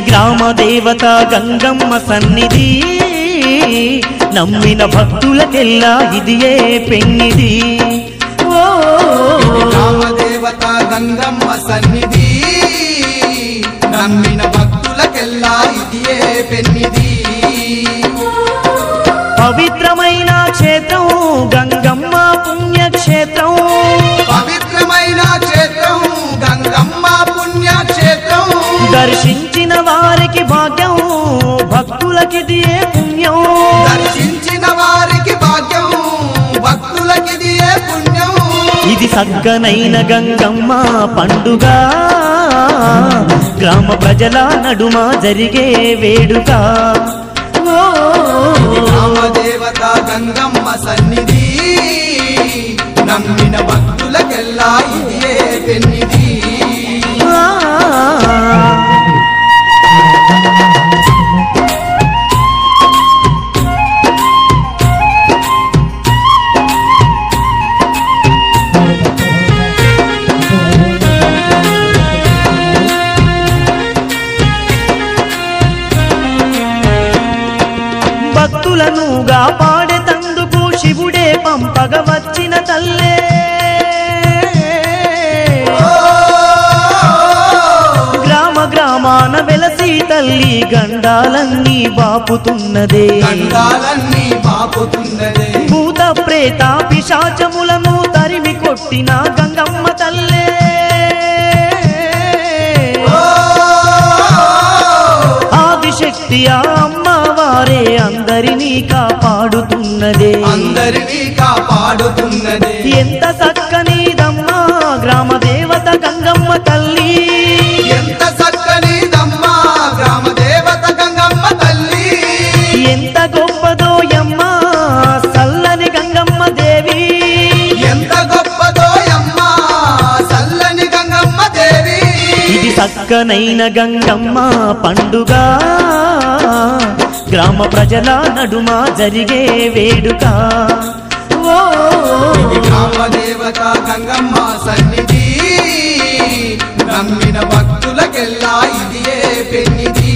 గ్రామ దేవత గంగమ్మ సన్నిధి నమ్మిన భక్తులకెల్లా ఇదియే పెన్నిది గ్రామ దేవత గంగమ్మ సన్నిధి నమ్మిన భక్తులకెల్లా ఇదియే పెన్నిది పవిత్రమైన క్షేత్రం గంగమ్మ పుణ్యక్షేత్రం పవిత్రమైన క్షేత్రం గంగమ్మ పుణ్యక్షేత్రం దర్శించిన వారికి భాగ్యం భక్తులకిదియే పుణ్యం దర్శించిన వారికి భాగ్యం భక్తులకిదియే పుణ్యం ఇది సగ్గనైన గంగమ్మ పండుగ గ్రామ ప్రజల నడుమ జరిగే వేడుక గ్రామ దేవత గంగమ్మ సన్నిధి నమ్మిన భక్తులకెల్లా ఇదియే పెన్నిది భక్తులనుగా పాడేతందుకు శివుడే పంపగ వచ్చిన తల్లే గ్రామ గ్రామాన వెలసి తల్లి గండాలన్నీ బాపుతున్నదే గండాలన్నీ బాపుతున్నదే భూత ప్రేత పిశాచములను తరిమి కొట్టిన గంగమ్మ తల్లే ఆదిశక్తి అమ్మవారే అందరినీ కాపాడుతున్నదే అందరినీ కాపాడుతున్నదే ఎంత చక్కనిదమ్మా గ్రామ దేవత గంగమ్మ తల్లి ఎంత చక్కనిదమ్మా గ్రామ దేవత గంగమ్మ తల్లి ఎంత గొప్పదోయమ్మా సల్లని గంగమ్మ దేవి ఎంత గొప్పదోయమ్మా సల్లని గంగమ్మ దేవి ఇది చక్కనైన గంగమ్మ పండుగ గ్రామ ప్రజల నడుమ జరిగే వేడుక గ్రామ దేవత గంగమ్మ సన్నిధి నమ్మిన భక్తులకెల్లా ఇదియే పెన్నిది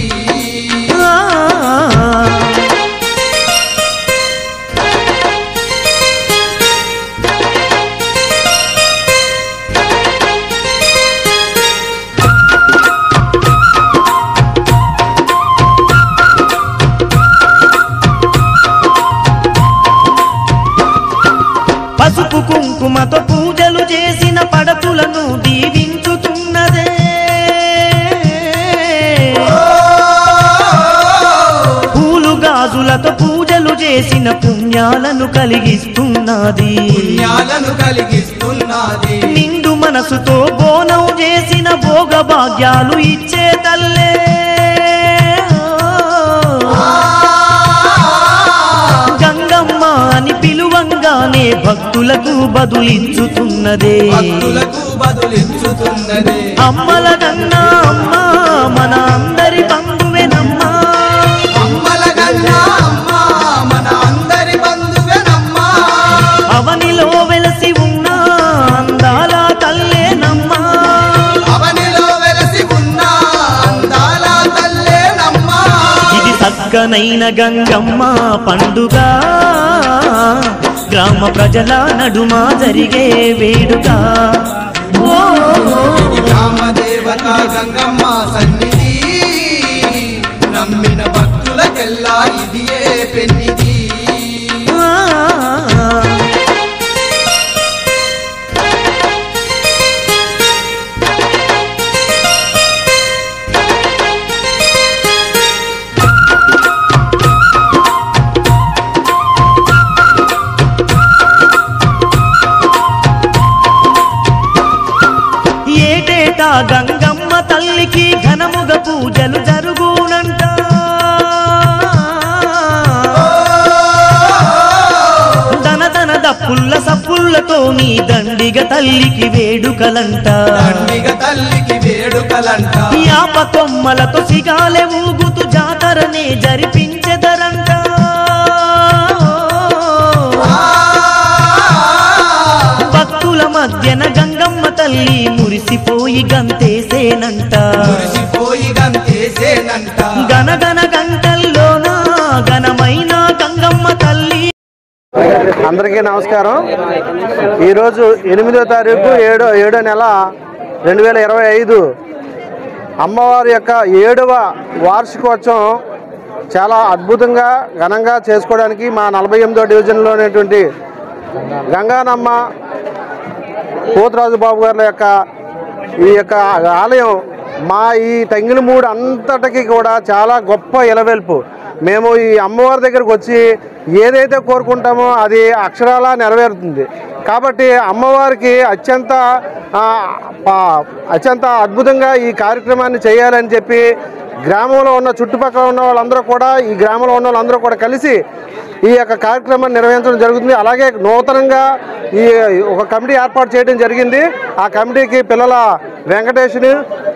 పసుపు కుంకుమతో పూజలు చేసిన పడతులను దీవించుతున్నదే పూలు గాజులతో పూజలు చేసిన పుణ్యాలను కలిగిస్తున్నది పుణ్యాలను కలిగిస్తున్నది నిండు మనసుతో బోనం చేసిన భోగ భాగ్యాలు ఇచ్చే తల్లే గంగమ్మ అని పిలువంగానే భక్తులకు బదులించుతున్నదే భక్తులకు బదులించుతున్నదే అమ్మల గన్నా అమ్మ మన అందరి బంధువేనమ్మా అమ్మల గన్నా అమ్మ మన అందరి బంధువేనమ్మా అవనిలో వెలసి ఉన్న అందాల తల్లేనమ్మా అవనిలో వెలసి ఉన్న అందాల తల్లేనమ్మా ఇది సక్కనైన గంగమ్మ పండుగ గ్రామ ప్రజల నడుమ జరిగే వేడుక గ్రామ దేవత గంగమ్మ సన్నిధి నమ్మిన భక్తులకెల్లా ఇదియే పెన్నిది ఏటేటా గంగమ్మ తల్లికి ఘనముగ పూజలు జరుగునంట దనదన దప్పుల్ల సప్పుల్లతో నీ దండిగ తల్లికి వేడుకలంట దండిగ తల్లికి వేడుకలంట యాప కొమ్మలతో సిగాలె ఊగుతూ జాతరనే జరిపించెదరంట భక్తుల మధ్యన గంగమ్మ తల్లి మురిసిపోయి గంతేసేనంట మురిసిపోయి గంతేసేనంట గనగన గంటల్లోన ఘనమైన గంగమ్మ తల్లి. అందరికీ నమస్కారం. ఈరోజు 8వ తారీఖు 7వ నెల 2025 అమ్మవారి యొక్క 7వ వార్షికోత్సవం చాలా అద్భుతంగా ఘనంగా చేసుకోవడానికి మా 48వ డివిజన్లోనేటువంటి గంగానమ్మ పోతురాజు బాబు గారి యొక్క ఈ యొక్క ఆలయం మా ఈ తంగిలిమూడు అంతటికి కూడా చాలా గొప్ప ఇలవెల్పు. మేము ఈ అమ్మవారి దగ్గరకు వచ్చి ఏదైతే కోరుకుంటామో అది అక్షరాలా నెరవేరుతుంది. కాబట్టి అమ్మవారికి అత్యంత అద్భుతంగా ఈ కార్యక్రమాన్ని చేయాలని చెప్పి గ్రామంలో ఉన్న చుట్టుపక్కల ఉన్న వాళ్ళందరూ కూడా ఈ గ్రామంలో ఉన్న వాళ్ళందరూ కూడా కలిసి ఈ యొక్క కార్యక్రమాన్ని నిర్వహించడం జరుగుతుంది. అలాగే నూతనంగా ఈ ఒక కమిటీ ఏర్పాటు చేయడం జరిగింది. ఆ కమిటీకి పిల్లల వెంకటేష్ని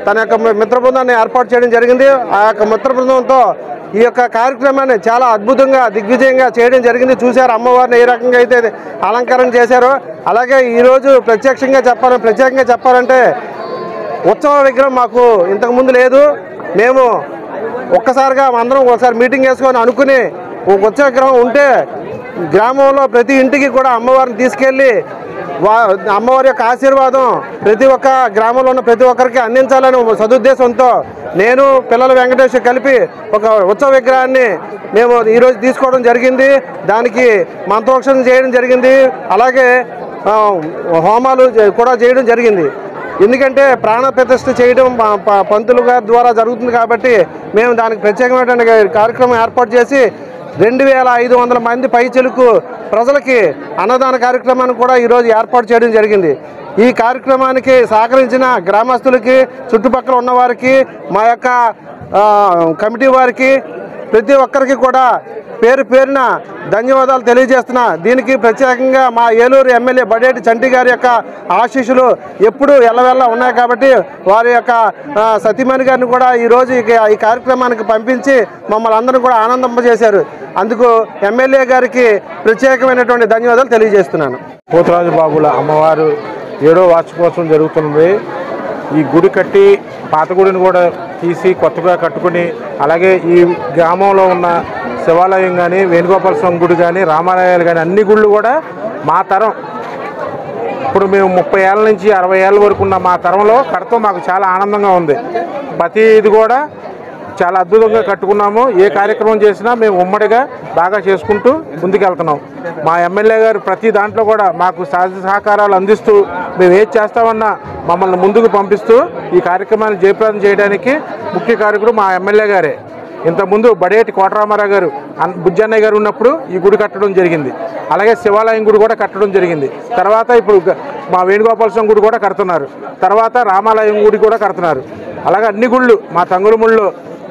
తన యొక్క మిత్ర బృందాన్ని ఏర్పాటు చేయడం జరిగింది. ఆ యొక్క మిత్ర బృందంతో ఈ యొక్క కార్యక్రమాన్ని చాలా అద్భుతంగా దిగ్విజయంగా చేయడం జరిగింది. చూశారు అమ్మవారిని ఏ రకంగా అయితే అలంకరణ చేశారో. అలాగే ఈరోజు ప్రత్యేకంగా చెప్పాలంటే ఉత్సవ విగ్రహం మాకు ఇంతకుముందు లేదు. మేము ఒక్కసారిగా అందరం ఒకసారి మీటింగ్ వేసుకొని అనుకుని ఒక ఉత్సవ విగ్రహం ఉంటే గ్రామంలో ప్రతి ఇంటికి కూడా అమ్మవారిని తీసుకెళ్ళి అమ్మవారి యొక్క ఆశీర్వాదం ప్రతి ఒక్క గ్రామంలో ఉన్న ప్రతి ఒక్కరికి అందించాలని సదుద్దేశంతో నేను పిల్లల వెంకటేశ్వర కలిపి ఒక ఉత్సవ విగ్రహాన్ని మేము ఈరోజు తీసుకోవడం జరిగింది. దానికి మంత్రోక్షణ చేయడం జరిగింది. అలాగే హోమాలు కూడా చేయడం జరిగింది. ఎందుకంటే ప్రాణ ప్రతిష్ఠ చేయడం పంతులు గారి ద్వారా జరుగుతుంది కాబట్టి మేము దానికి ప్రత్యేకమైనటువంటి కార్యక్రమం ఏర్పాటు చేసి 2500 మంది పైచిలుకు ప్రజలకి అన్నదాన కార్యక్రమాన్ని కూడా ఈరోజు ఏర్పాటు చేయడం జరిగింది. ఈ కార్యక్రమానికి సహకరించిన గ్రామస్తులకి, చుట్టుపక్కల ఉన్నవారికి, మా యొక్క కమిటీ వారికి ప్రతి ఒక్కరికి కూడా పేరు పేరున ధన్యవాదాలు తెలియజేస్తున్నా. దీనికి ప్రత్యేకంగా మా ఏలూరు ఎమ్మెల్యే బడేటి చంటి గారి యొక్క ఆశీస్సులు ఎప్పుడూ ఎల్లవెల్లా ఉన్నాయి కాబట్టి వారి యొక్క సతీమణి గారిని కూడా ఈరోజు ఈ కార్యక్రమానికి పంపించి మమ్మల్ని అందరూ కూడా ఆనందింపజేశారు. అందుకు ఎమ్మెల్యే గారికి ప్రత్యేకమైనటువంటి ధన్యవాదాలు తెలియజేస్తున్నాను. పోతురాజు బాబుల అమ్మవారు 7వ వార్షికోత్సవం జరుగుతుంది. ఈ గుడి కట్టి పాత గుడిని కూడా తీసి కొత్తగా కట్టుకుని, అలాగే ఈ గ్రామంలో ఉన్న శివాలయం కానీ, వేణుగోపాల స్వామి గుడి కానీ, రామాలయాలు కానీ అన్ని గుళ్ళు కూడా మా తరం, ఇప్పుడు మేము 30 ఏళ్ళ నుంచి 60 ఏళ్ళ వరకు ఉన్న మా తరంలో కడతాం. మాకు చాలా ఆనందంగా ఉంది. ప్రతి ఇది కూడా చాలా అద్భుతంగా కట్టుకున్నాము. ఏ కార్యక్రమం చేసినా మేము ఉమ్మడిగా బాగా చేసుకుంటూ ముందుకెళ్తున్నాం. మా ఎమ్మెల్యే గారు ప్రతి దాంట్లో కూడా మాకు సహకారాలు అందిస్తూ మేము ఏది చేస్తామన్నా మమ్మల్ని ముందుకు పంపిస్తూ ఈ కార్యక్రమాన్ని జయప్రదం చేయడానికి ముఖ్య కారకుడు మా ఎమ్మెల్యే గారే. ఇంతకుముందు బడేటి కోటరామారావు గారు, బుజ్జన్నయ్య గారు ఉన్నప్పుడు ఈ గుడి కట్టడం జరిగింది. అలాగే శివాలయం గుడి కూడా కట్టడం జరిగింది. తర్వాత ఇప్పుడు మా వేణుగోపాల స్వామి గుడి కూడా కడుతున్నారు. తర్వాత రామాలయం గుడి కూడా కడుతున్నారు. అలాగే అన్ని గుళ్ళు మా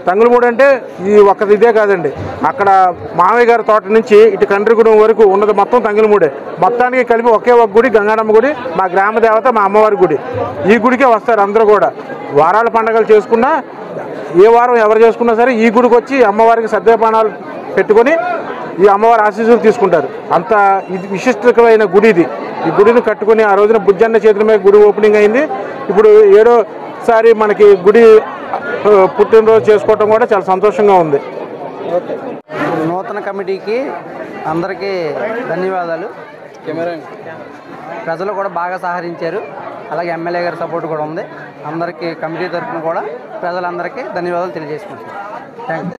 తంగులమూడు అంటే ఈ ఒక్కది ఇదే కాదండి. అక్కడ మామయ్య గారి తోట నుంచి ఇటు కండ్రిగూడెం వరకు ఉన్నది మొత్తం తంగులమూడే. మొత్తానికి కలిపి ఒకే ఒక గుడి గంగానమ్మ గుడి, మా గ్రామ దేవత మా అమ్మవారి గుడి. ఈ గుడికే వస్తారు అందరూ కూడా. వారాల పండుగలు చేసుకున్నా, ఏ వారం ఎవరు చేసుకున్నా సరే ఈ గుడికి వచ్చి అమ్మవారికి సద్యపానాలు పెట్టుకొని ఈ అమ్మవారి ఆశీస్సులు తీసుకుంటారు. అంత ఇది విశిష్టమైన గుడి ఇది. ఈ గుడిని కట్టుకొని ఆ రోజున బుజ్జన్న చేతుల మీద గుడి ఓపెనింగ్ అయింది. ఇప్పుడు 7వసారి మనకి గుడి పుట్టినరోజు చేసుకోవటం కూడా చాలా సంతోషంగా ఉంది. నూతన కమిటీకి అందరికీ ధన్యవాదాలు. ప్రజలు కూడా బాగా సహకరించారు. అలాగే ఎమ్మెల్యే గారి సపోర్ట్ కూడా ఉంది. అందరికీ కమిటీ తరఫున కూడా ప్రజలందరికీ ధన్యవాదాలు తెలియజేసుకుంటున్నాను. Thank you.